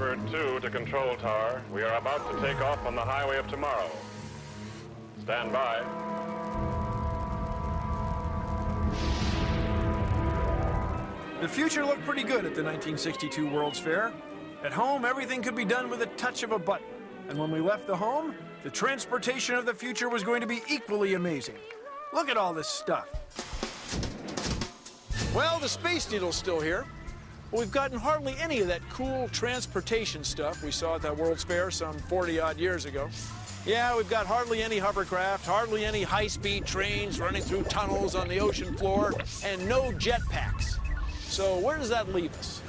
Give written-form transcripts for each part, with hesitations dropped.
Blackbird 2 to Control Tower. We are about to take off on the highway of tomorrow. Stand by. The future looked pretty good at the 1962 World's Fair. At home, everything could be done with a touch of a button. And when we left the home, the transportation of the future was going to be equally amazing. Look at all this stuff. Well, the Space Needle's still here. But we've gotten hardly any of that cool transportation stuff we saw at that World's Fair some 40-odd years ago. Yeah, we've got hardly any hovercraft, hardly any high-speed trains running through tunnels on the ocean floor, and no jetpacks. So where does that leave us?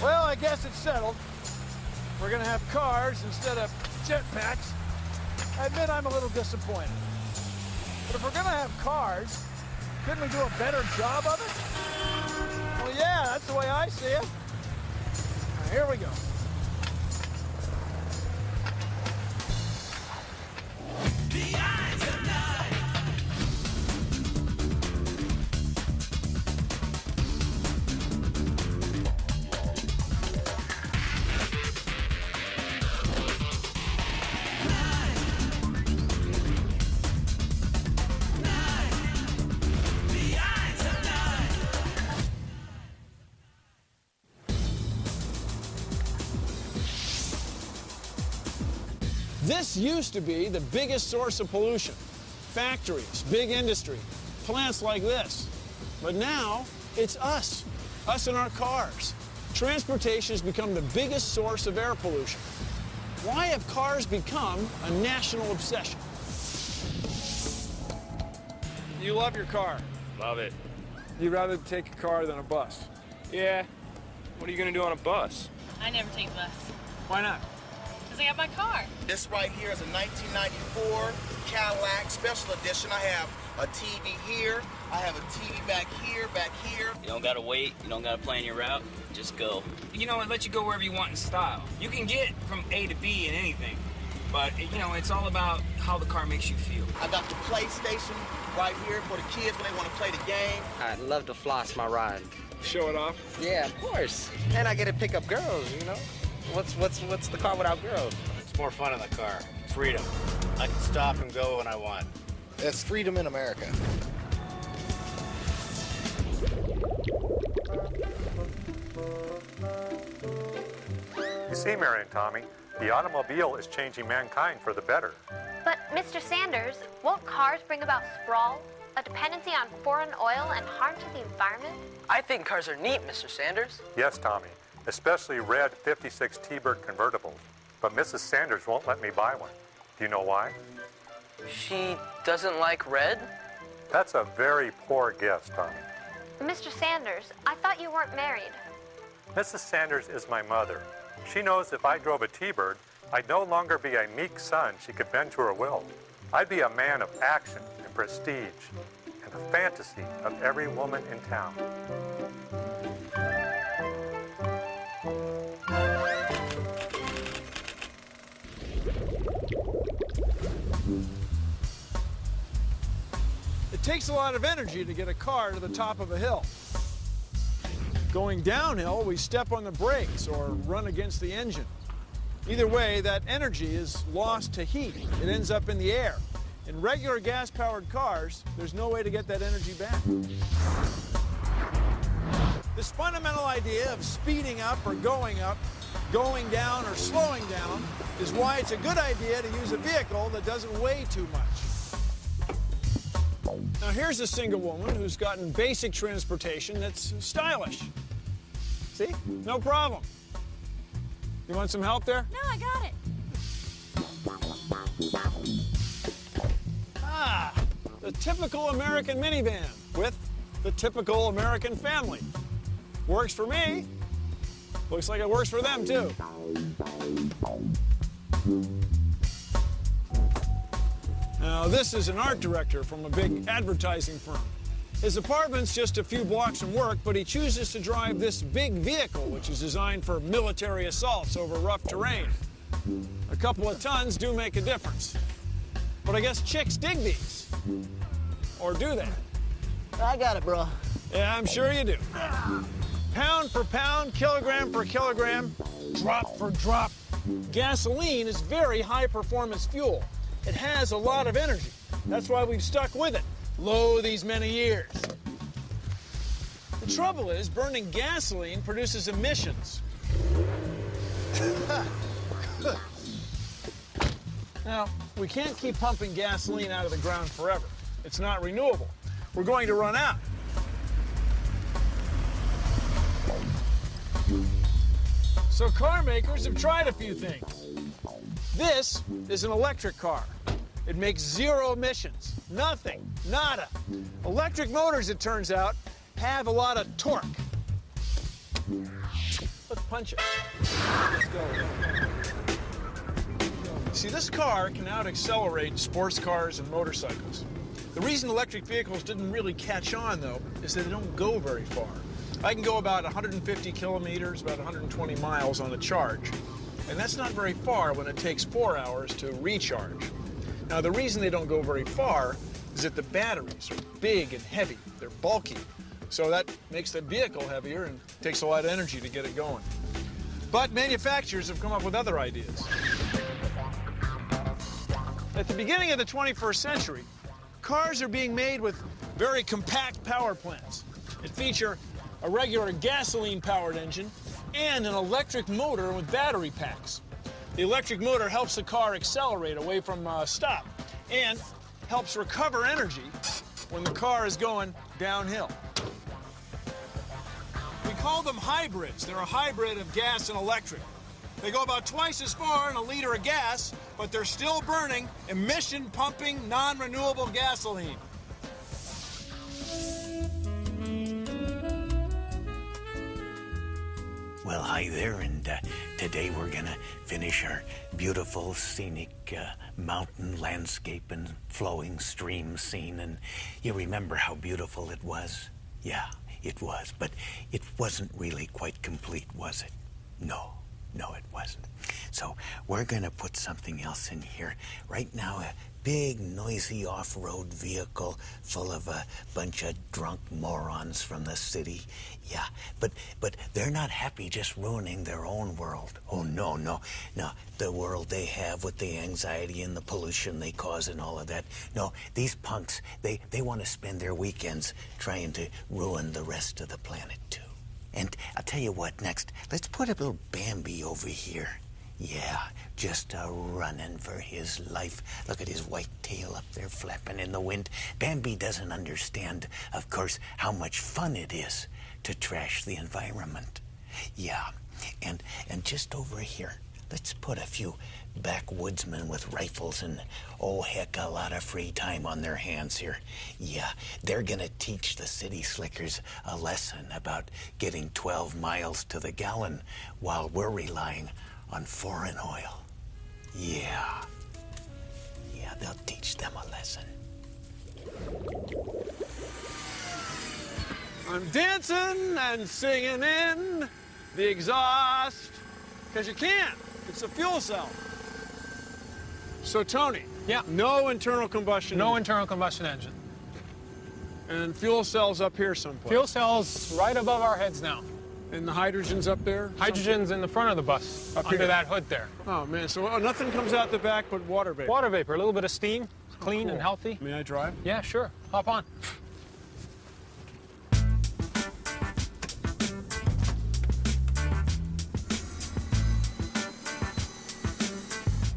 Well, I guess it's settled. We're gonna have cars instead of jetpacks. I admit I'm a little disappointed. But if we're gonna have cars, couldn't we do a better job of it? Well, yeah, that's the way I see it. Now, here we go. The Eyes of Nye. This used to be the biggest source of pollution. Factories, big industry, plants like this. But now, it's us in our cars. Transportation has become the biggest source of air pollution. Why have cars become a national obsession? You love your car. Love it. You'd rather take a car than a bus. Yeah. What are you gonna do on a bus? I never take the bus. Why not? Because I got my car. This right here is a 1994 Cadillac Special Edition. I have a TV here. I have a TV back here, back here. You don't gotta wait. You don't gotta plan your route. Just go. You know, it lets you go wherever you want in style. You can get from A to B in anything, but, you know, it's all about how the car makes you feel. I got the PlayStation right here for the kids when they want to play the game. I'd love to floss my ride. Show it off? Yeah, of course. And I get to pick up girls, you know? What's the car without girls? It's more fun in the car. Freedom. I can stop and go when I want. That's freedom in America. You see, Mary and Tommy, the automobile is changing mankind for the better. But, Mr. Sanders, won't cars bring about sprawl, a dependency on foreign oil, and harm to the environment? I think cars are neat, Mr. Sanders. Yes, Tommy, especially red 56 T-Bird convertibles. But Mrs. Sanders won't let me buy one. Do you know why? She doesn't like red? That's a very poor guess, Tommy. Mr. Sanders, I thought you weren't married. Mrs. Sanders is my mother. She knows if I drove a T-Bird, I'd no longer be a meek son she could bend to her will. I'd be a man of action and prestige and the fantasy of every woman in town. It takes a lot of energy to get a car to the top of a hill. Going downhill, we step on the brakes or run against the engine. Either way, that energy is lost to heat. It ends up in the air. In regular gas-powered cars, there's no way to get that energy back. This fundamental idea of speeding up or going down or slowing down, is why it's a good idea to use a vehicle that doesn't weigh too much. Now here's a single woman who's gotten basic transportation that's stylish. See? No problem. You want some help there? No, I got it. Ah, the typical American minivan with the typical American family. Works for me. Looks like it works for them, too. Now, this is an art director from a big advertising firm. His apartment's just a few blocks from work, but he chooses to drive this big vehicle, which is designed for military assaults over rough terrain. A couple of tons do make a difference. But I guess chicks dig these. Or do they? I got it, bro. Yeah, I'm sure you do. Pound for pound, kilogram for kilogram, drop for drop, gasoline is very high-performance fuel. It has a lot of energy. That's why we've stuck with it, lo these many years. The trouble is, burning gasoline produces emissions. Now, we can't keep pumping gasoline out of the ground forever. It's not renewable. We're going to run out. So car makers have tried a few things. This is an electric car. It makes zero emissions. Nothing. Nada. Electric motors, it turns out, have a lot of torque. Let's punch it. Let's go. See, this car can out-accelerate sports cars and motorcycles. The reason electric vehicles didn't really catch on, though, is that they don't go very far. I can go about 150 kilometers, about 120 miles on a charge. And that's not very far when it takes 4 hours to recharge. Now, the reason they don't go very far is that the batteries are big and heavy. They're bulky. So that makes the vehicle heavier and takes a lot of energy to get it going. But manufacturers have come up with other ideas. At the beginning of the 21st century, cars are being made with very compact power plants. It feature a regular gasoline-powered engine and an electric motor with battery packs. The electric motor helps the car accelerate away from a stop and helps recover energy when the car is going downhill. We call them hybrids. They're a hybrid of gas and electric. They go about twice as far in a liter of gas, but they're still burning emission-pumping, non-renewable gasoline. Well, hi there, and today we're gonna finish our beautiful scenic mountain landscape and flowing stream scene. And you remember how beautiful it was? Yeah, it was, but it wasn't really quite complete, was it? No, it wasn't. So we're gonna put something else in here. Right now, a big, noisy off-road vehicle full of a bunch of drunk morons from the city. Yeah, but they're not happy just ruining their own world. Oh, no. The world they have with the anxiety and the pollution they cause and all of that. No, these punks, they want to spend their weekends trying to ruin the rest of the planet, too. And I'll tell you what, next, let's put a little Bambi over here. Yeah, just running for his life. Look at his white tail up there flapping in the wind. Bambi doesn't understand, of course, how much fun it is to trash the environment. Yeah, and just over here, let's put a few backwoodsmen with rifles and, oh heck, a lot of free time on their hands here. Yeah, they're gonna teach the city slickers a lesson about getting 12 miles to the gallon while we're relying on foreign oil. Yeah, they'll teach them a lesson. I'm dancing and singing in the exhaust, because you can't. It's a fuel cell. So, Tony. Yeah. No internal combustion No engine. internal combustion engine. And fuel cells up here someplace. Fuel cells right above our heads now. And the hydrogen's up there? Hydrogen's in the front of the bus, Up under here. that hood there. Oh, man, so nothing comes out the back but water vapor. Water vapor, a little bit of steam, clean and healthy. May I drive? Yeah, sure. Hop on.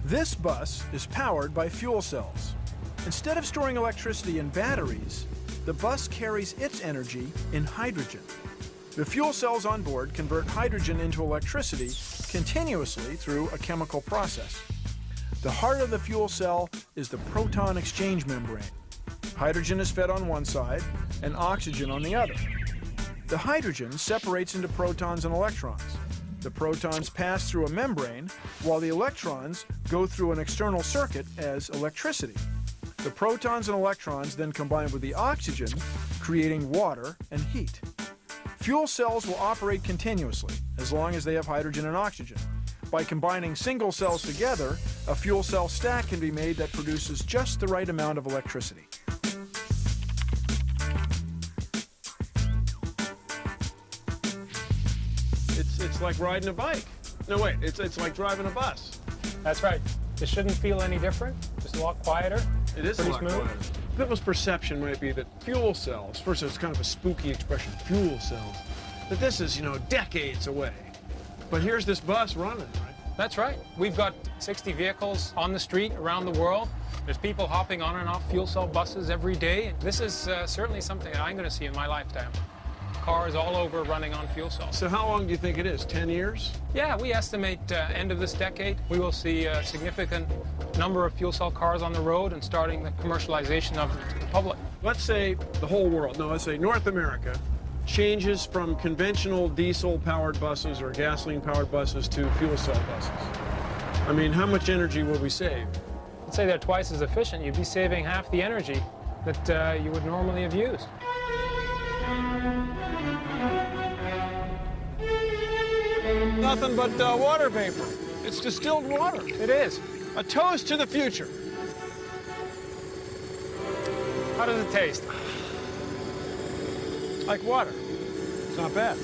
This bus is powered by fuel cells. Instead of storing electricity in batteries, the bus carries its energy in hydrogen. The fuel cells on board convert hydrogen into electricity continuously through a chemical process. The heart of the fuel cell is the proton exchange membrane. Hydrogen is fed on one side and oxygen on the other. The hydrogen separates into protons and electrons. The protons pass through a membrane, while the electrons go through an external circuit as electricity. The protons and electrons then combine with the oxygen, creating water and heat. Fuel cells will operate continuously, as long as they have hydrogen and oxygen. By combining single cells together, a fuel cell stack can be made that produces just the right amount of electricity. It's like riding a bike. No, wait, it's like driving a bus. That's right. It shouldn't feel any different, just a lot quieter. It is pretty a lot smooth. quieter. People's perception might be that fuel cells, first it's kind of a spooky expression, fuel cells, that this is, you know, decades away. But here's this bus running, right? That's right. We've got 60 vehicles on the street around the world. There's people hopping on and off fuel cell buses every day. This is certainly something that I'm going to see in my lifetime. Cars all over running on fuel cells. So how long do you think it is, 10 years? Yeah, we estimate end of this decade, we will see a significant number of fuel cell cars on the road and starting the commercialization of them to the public. Let's say the whole world, no, let's say North America, changes from conventional diesel-powered buses or gasoline-powered buses to fuel cell buses. I mean, how much energy will we save? Let's say they're twice as efficient. You'd be saving half the energy that you would normally have used. Nothing but water vapor. It's distilled water. It is. A toast to the future. How does it taste? Like water. It's not bad.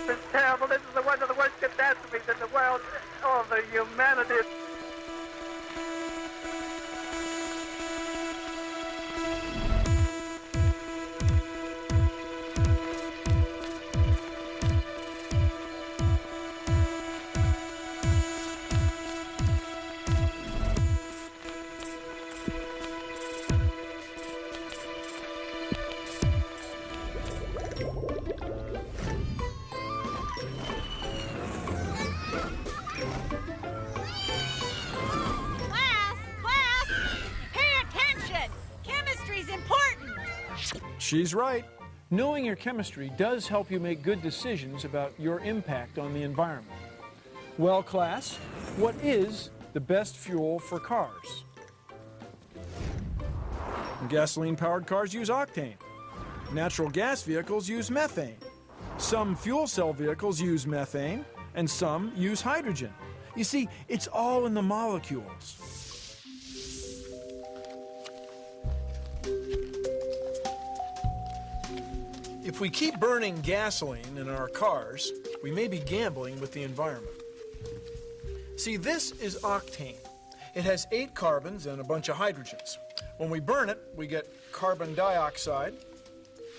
It's terrible. This is one of the worst catastrophes in the world over humanity. She's right. Knowing your chemistry does help you make good decisions about your impact on the environment. Well, class, what is the best fuel for cars? Gasoline-powered cars use octane. Natural gas vehicles use methane. Some fuel cell vehicles use methane, and some use hydrogen. You see, it's all in the molecules. If we keep burning gasoline in our cars, we may be gambling with the environment. See, this is octane. It has 8 carbons and a bunch of hydrogens. When we burn it, we get carbon dioxide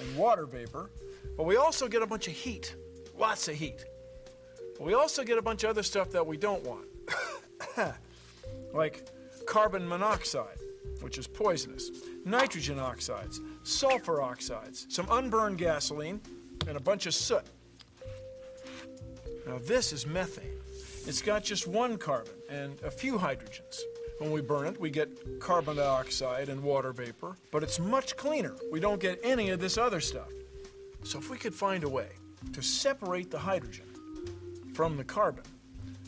and water vapor, but we also get a bunch of heat, lots of heat. But we also get a bunch of other stuff that we don't want, like carbon monoxide, which is poisonous, nitrogen oxides, sulfur oxides, some unburned gasoline, and a bunch of soot. Now this is methane. It's got just 1 carbon and a few hydrogens. When we burn it, we get carbon dioxide and water vapor, but it's much cleaner. We don't get any of this other stuff. So if we could find a way to separate the hydrogen from the carbon,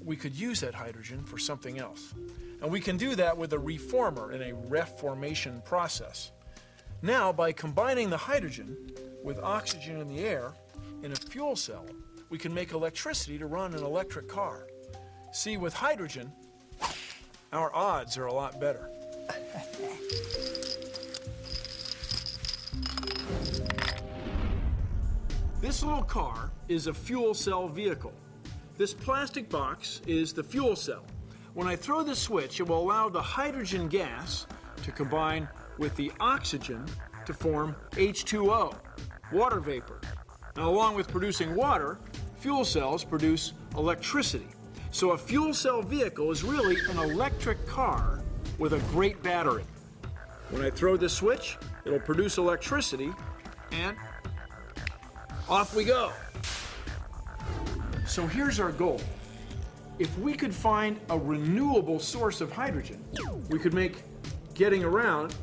we could use that hydrogen for something else. And we can do that with a reformer in a reformation process. Now, by combining the hydrogen with oxygen in the air in a fuel cell, we can make electricity to run an electric car. See, with hydrogen, our odds are a lot better. This little car is a fuel cell vehicle. This plastic box is the fuel cell. When I throw the switch, it will allow the hydrogen gas to combine with the oxygen to form H2O, water vapor. Now, along with producing water, fuel cells produce electricity. So a fuel cell vehicle is really an electric car with a great battery. When I throw the switch, it'll produce electricity, and off we go. So here's our goal. If we could find a renewable source of hydrogen, we could make getting around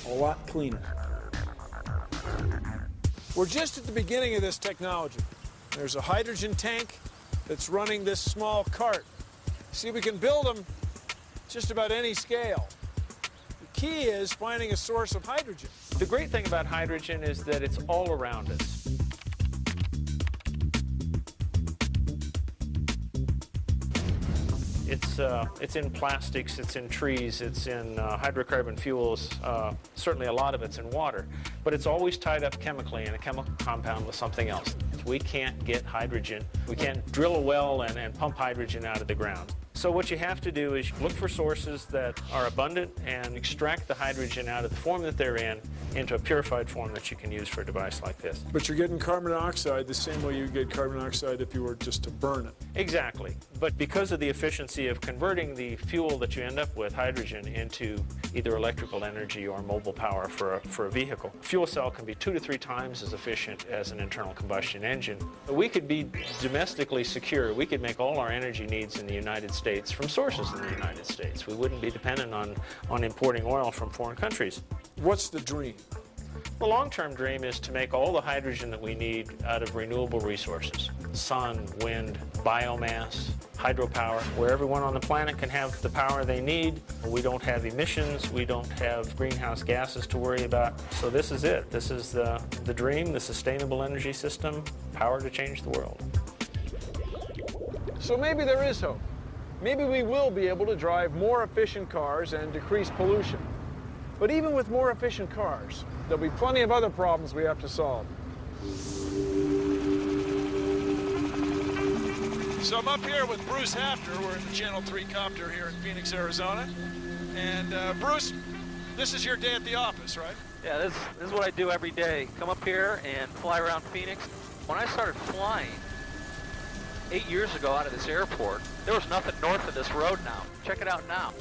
a lot cleaner. We're just at the beginning of this technology. There's a hydrogen tank that's running this small cart. See, we can build them just about any scale. The key is finding a source of hydrogen. The great thing about hydrogen is that it's all around us. It's in plastics, it's in trees, it's in hydrocarbon fuels. Certainly a lot of it's in water. But it's always tied up chemically in a chemical compound with something else. We can't get hydrogen. We can't drill a well and pump hydrogen out of the ground. So what you have to do is look for sources that are abundant and extract the hydrogen out of the form that they're in into a purified form that you can use for a device like this. But you're getting carbon dioxide the same way you get carbon dioxide if you were just to burn it. Exactly. But because of the efficiency of converting the fuel that you end up with, hydrogen, into either electrical energy or mobile power for a vehicle, a fuel cell can be 2 to 3 times as efficient as an internal combustion engine. We could be domestically secure. We could make all our energy needs in the United States from sources in the United States. We wouldn't be dependent on importing oil from foreign countries. What's the dream? The long-term dream is to make all the hydrogen that we need out of renewable resources. Sun, wind, biomass, hydropower, where everyone on the planet can have the power they need. We don't have emissions, we don't have greenhouse gases to worry about. So this is it. This is the dream, the sustainable energy system, power to change the world. So maybe there is hope. Maybe we will be able to drive more efficient cars and decrease pollution. But even with more efficient cars, there'll be plenty of other problems we have to solve. So I'm up here with Bruce Hafter. We're in the Channel 3 copter here in Phoenix, Arizona. And Bruce, this is your day at the office, right? Yeah, this is what I do every day. Come up here and fly around Phoenix. When I started flying 8 years ago out of this airport, there was nothing north of this road now. Check it out now.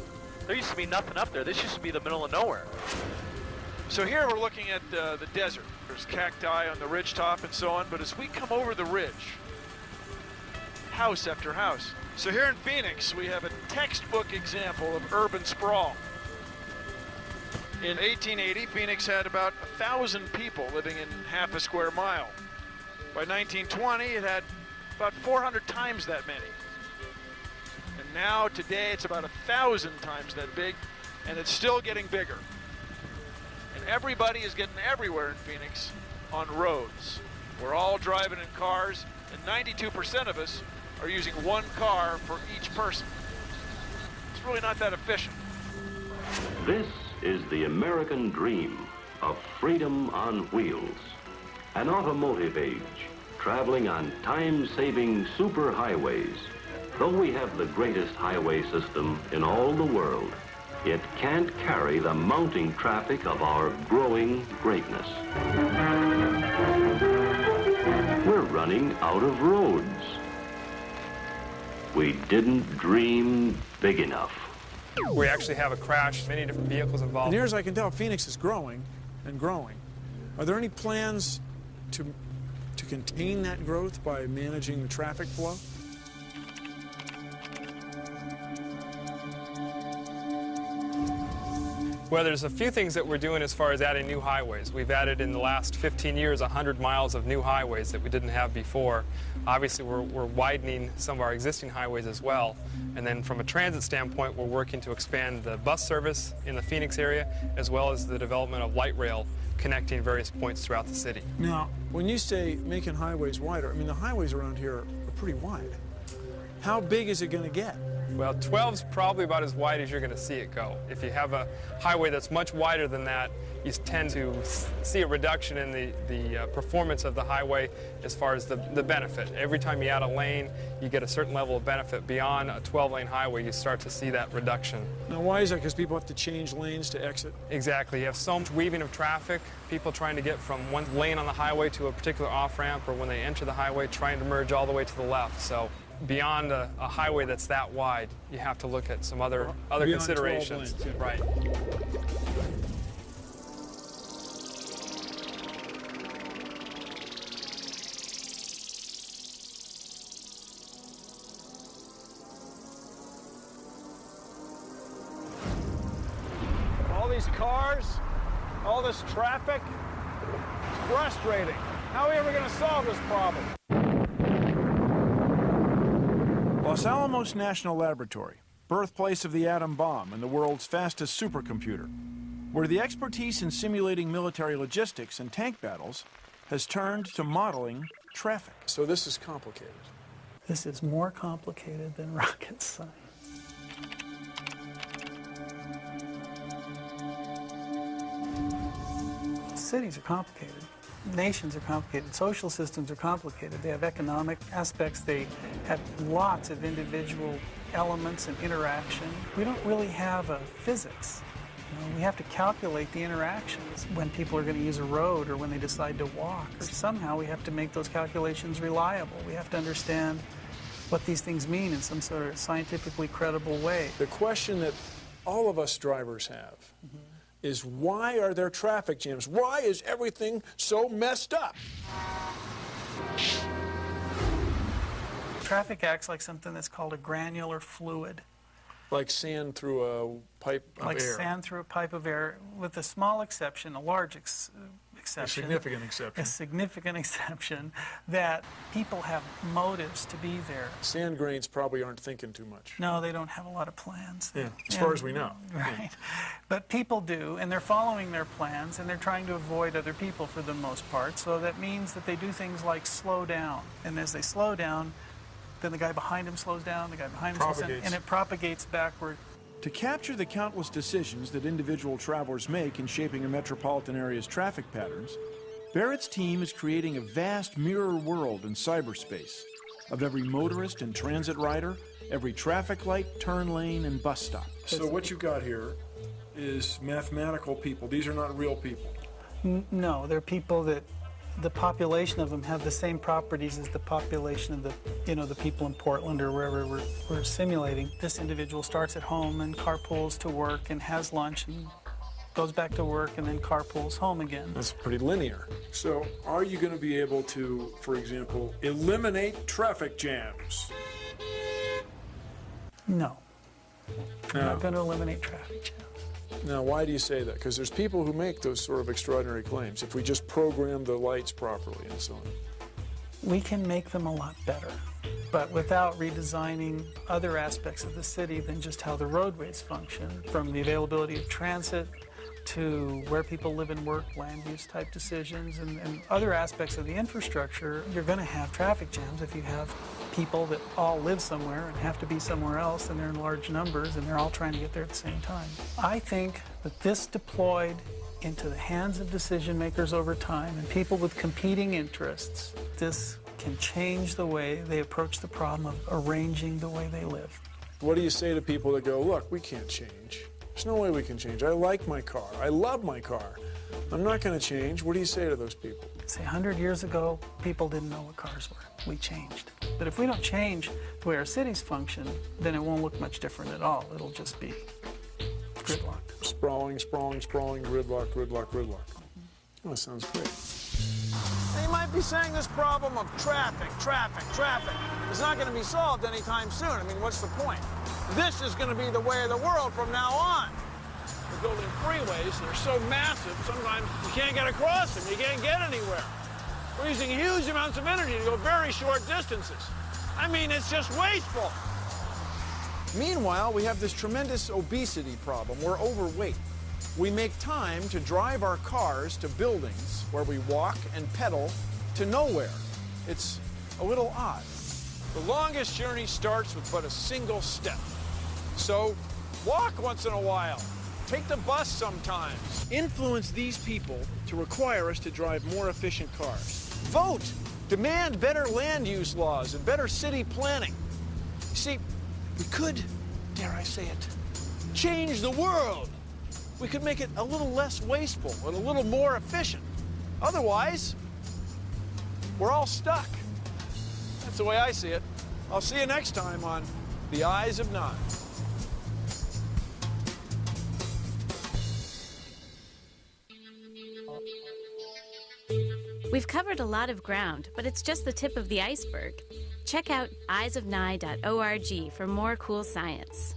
There used to be nothing up there. This used to be the middle of nowhere. So here we're looking at the desert. There's cacti on the ridge top and so on, but as we come over the ridge, house after house. So here in Phoenix, we have a textbook example of urban sprawl. In 1880, Phoenix had about 1,000 people living in half a square mile. By 1920, it had about 400 times that many. And now, today, it's about 1,000 times that big, and it's still getting bigger. And everybody is getting everywhere in Phoenix on roads. We're all driving in cars, and 92% of us are using one car for each person. It's really not that efficient. This is the American dream of freedom on wheels. An automotive age, traveling on time-saving superhighways. Though we have the greatest highway system in all the world, it can't carry the mounting traffic of our growing greatness. We're running out of roads. We didn't dream big enough. We actually have a crash, many different vehicles involved. And near as I can tell, Phoenix is growing and growing. Are there any plans to contain that growth by managing the traffic flow? Well, there's a few things that we're doing as far as adding new highways. We've added in the last 15 years 100 miles of new highways that we didn't have before. Obviously, we're widening some of our existing highways as well. And then from a transit standpoint, we're working to expand the bus service in the Phoenix area, as well as the development of light rail connecting various points throughout the city. Now, when you say making highways wider, I mean, the highways around here are pretty wide. How big is it going to get? Well, 12's probably about as wide as you're going to see it go. If you have a highway that's much wider than that, you tend to see a reduction in the performance of the highway as far as the benefit. Every time you add a lane, you get a certain level of benefit. Beyond a 12-lane highway, you start to see that reduction. Now, why is that? Because people have to change lanes to exit? Exactly. You have so much weaving of traffic, people trying to get from one lane on the highway to a particular off-ramp, or when they enter the highway, trying to merge all the way to the left. So beyond a highway that's that wide, you have to look at some other considerations. 12 lanes, yeah. Right. All these cars, all this traffic, it's frustrating. How are we ever going to solve this problem? Los Alamos National Laboratory, birthplace of the atom bomb and the world's fastest supercomputer, where the expertise in simulating military logistics and tank battles has turned to modeling traffic. So this is complicated. This is more complicated than rocket science. Cities are complicated. Nations are complicated. Social systems are complicated. They have economic aspects. They have lots of individual elements and interaction. We don't really have a physics. You know, we have to calculate the interactions when people are going to use a road or when they decide to walk. Somehow we have to make those calculations reliable. We have to understand what these things mean in some sort of scientifically credible way. The question that all of us drivers have is, why are there traffic jams? Why is everything so messed up? Traffic acts like something that's called a granular fluid. Like sand through a pipe of air. Like sand through a pipe of air, with a small exception, a large exception. A significant exception. A significant exception, that people have motives to be there. Sand grains probably aren't thinking too much. No, they don't have a lot of plans. Yeah, as far as we know. Right. Yeah. But people do, and they're following their plans, and they're trying to avoid other people for the most part. So that means that they do things like slow down. And as they slow down, then the guy behind him slows down, the guy behind him slows down, and it propagates backward. To capture the countless decisions that individual travelers make in shaping a metropolitan area's traffic patterns, Barrett's team is creating a vast mirror world in cyberspace of every motorist and transit rider, every traffic light, turn lane, and bus stop. So what you've got here is mathematical people. These are not real people. No, they're people that the population of them have the same properties as the population of the people in Portland or wherever we're simulating. This individual starts at home and carpools to work and has lunch and goes back to work and then carpools home again. That's pretty linear. So are you going to be able to, for example, eliminate traffic jams? No. I'm not going to eliminate traffic jams. Now, why do you say that? Because there's people who make those sort of extraordinary claims. If we just program the lights properly and so on. We can make them a lot better, but without redesigning other aspects of the city than just how the roadways function, from the availability of transit to where people live and work, land use type decisions, and other aspects of the infrastructure. You're going to have traffic jams if you have people that all live somewhere and have to be somewhere else, and they're in large numbers, and they're all trying to get there at the same time. I think that this deployed into the hands of decision makers over time and people with competing interests, this can change the way they approach the problem of arranging the way they live. What do you say to people that go, look, we can't change. There's no way we can change. I like my car. I love my car. I'm not going to change. What do you say to those people? Say 100 years ago, people didn't know what cars were. We changed. But if we don't change the way our cities function, then it won't look much different at all. It'll just be gridlock. Sprawling, sprawling, sprawling, gridlock, gridlock, gridlock. Oh, that sounds great. Now, you might be saying this problem of traffic is not going to be solved anytime soon. I mean, what's the point? This is going to be the way of the world from now on. We're building freeways that are so massive, sometimes you can't get across them. You can't get anywhere. We're using huge amounts of energy to go very short distances. I mean, it's just wasteful. Meanwhile, we have this tremendous obesity problem. We're overweight. We make time to drive our cars to buildings where we walk and pedal to nowhere. It's a little odd. The longest journey starts with but a single step. So walk once in a while. Take the bus sometimes. Influence these people to require us to drive more efficient cars. Vote! Demand better land use laws and better city planning. You see, we could, dare I say it, change the world. We could make it a little less wasteful and a little more efficient. Otherwise, we're all stuck. That's the way I see it. I'll see you next time on The Eyes of Nye. We've covered a lot of ground, but it's just the tip of the iceberg. Check out eyesofnye.org for more cool science.